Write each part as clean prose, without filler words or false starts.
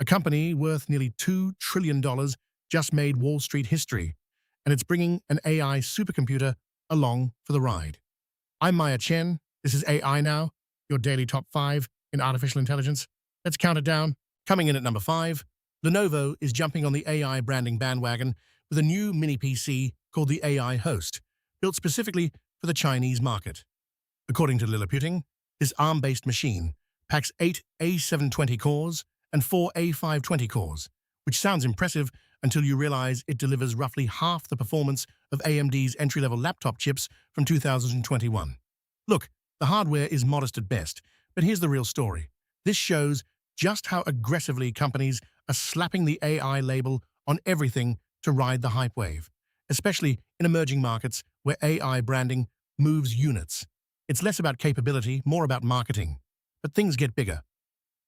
company worth nearly $2 trillion just made Wall Street history, and it's bringing an AI supercomputer along for the ride. I'm Maya Chen. This is AInow, your daily top 5 in artificial intelligence. Let's count it down. Coming in at number 5, Lenovo is jumping on the AI branding bandwagon with a new mini PC called the AI Host, built specifically for the Chinese market. According to Liliputing, this ARM-based machine packs 8 A720 cores and 4 A520 cores, which sounds impressive until you realize it delivers roughly half the performance of AMD's entry-level laptop chips from 2021. Look, the hardware is modest at best, but here's the real story. This shows just how aggressively companies are slapping the AI label on everything to ride the hype wave, especially in emerging markets where AI branding moves units. It's less about capability, more about marketing. But things get bigger.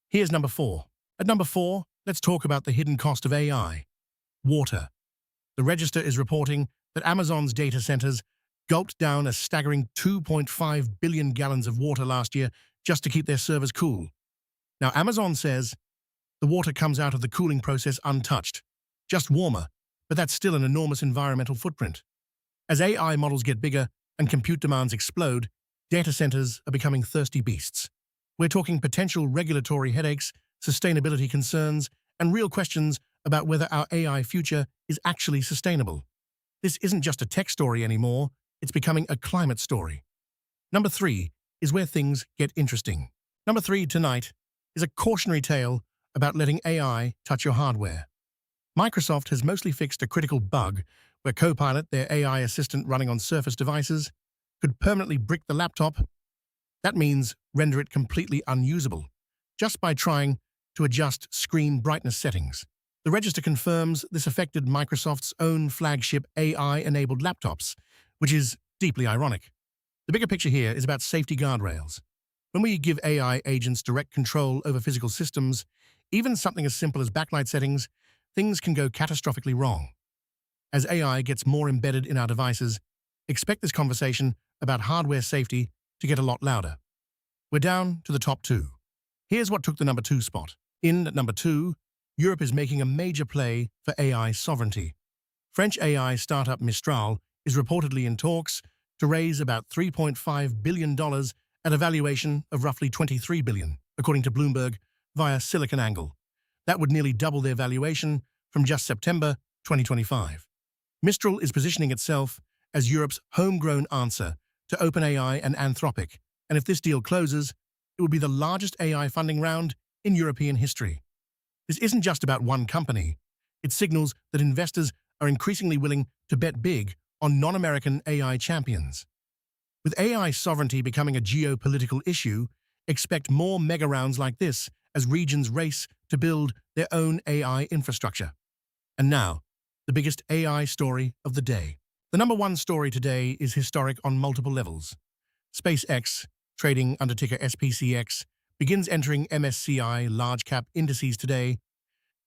Here's number 4. At number 4, let's talk about the hidden cost of AI. Water. The Register is reporting that Amazon's data centers gulped down a staggering 2.5 billion gallons of water last year just to keep their servers cool. Now, Amazon says the water comes out of the cooling process untouched, just warmer, but that's still an enormous environmental footprint. As AI models get bigger and compute demands explode, data centers are becoming thirsty beasts. We're talking potential regulatory headaches, sustainability concerns, and real questions about whether our AI future is actually sustainable. This isn't just a tech story anymore, it's becoming a climate story. Number 3 is where things get interesting. Number 3 tonight is a cautionary tale about letting AI touch your hardware. Microsoft has mostly fixed a critical bug where Copilot, their AI assistant running on Surface devices, could permanently brick the laptop. That means render it completely unusable, just by trying to adjust screen brightness settings. The Register confirms this affected Microsoft's own flagship AI-enabled laptops, which is deeply ironic. The bigger picture here is about safety guardrails. When we give AI agents direct control over physical systems, even something as simple as backlight settings, things can go catastrophically wrong. As AI gets more embedded in our devices, expect this conversation about hardware safety to get a lot louder. We're down to the top 2. Here's what took the number 2 spot. In at number 2, Europe is making a major play for AI sovereignty. French AI startup Mistral is reportedly in talks to raise about $3.5 billion at a valuation of roughly $23 billion, according to Bloomberg, via SiliconANGLE. That would nearly double their valuation from just September 2025. Mistral is positioning itself as Europe's homegrown answer to OpenAI and Anthropic, and if this deal closes, it will be the largest AI funding round in European history. This isn't just about one company. It signals that investors are increasingly willing to bet big on non-American AI champions. With AI sovereignty becoming a geopolitical issue, expect more mega rounds like this as regions race to build their own AI infrastructure. And now, the biggest AI story of the day. The number 1 story today is historic on multiple levels. SpaceX, trading under ticker SPCX, begins entering MSCI large-cap indices today,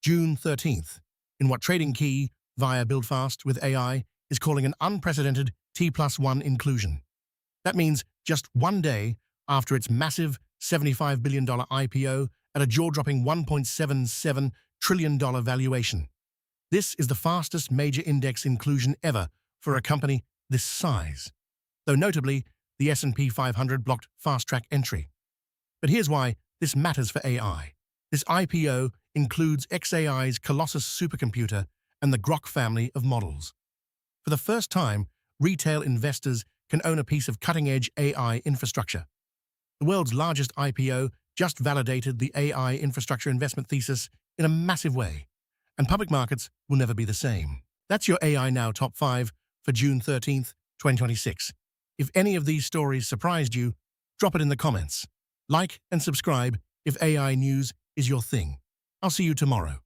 June 13th, in what TradingKey, via Buildfast with AI, is calling an unprecedented T+1 inclusion. That means just one day after its massive $75 billion IPO at a jaw-dropping $1.77 trillion valuation. This is the fastest major index inclusion ever for a company this size, though notably, the S&P 500 blocked fast-track entry. But here's why this matters for AI. This IPO includes xAI's Colossus supercomputer and the Grok family of models. For the first time, retail investors can own a piece of cutting-edge AI infrastructure. The world's largest IPO just validated the AI infrastructure investment thesis in a massive way, and public markets will never be the same. That's your AInow Top 5 for June 13th, 2026. If any of these stories surprised you, drop it in the comments. Like and subscribe if AI news is your thing. I'll see you tomorrow.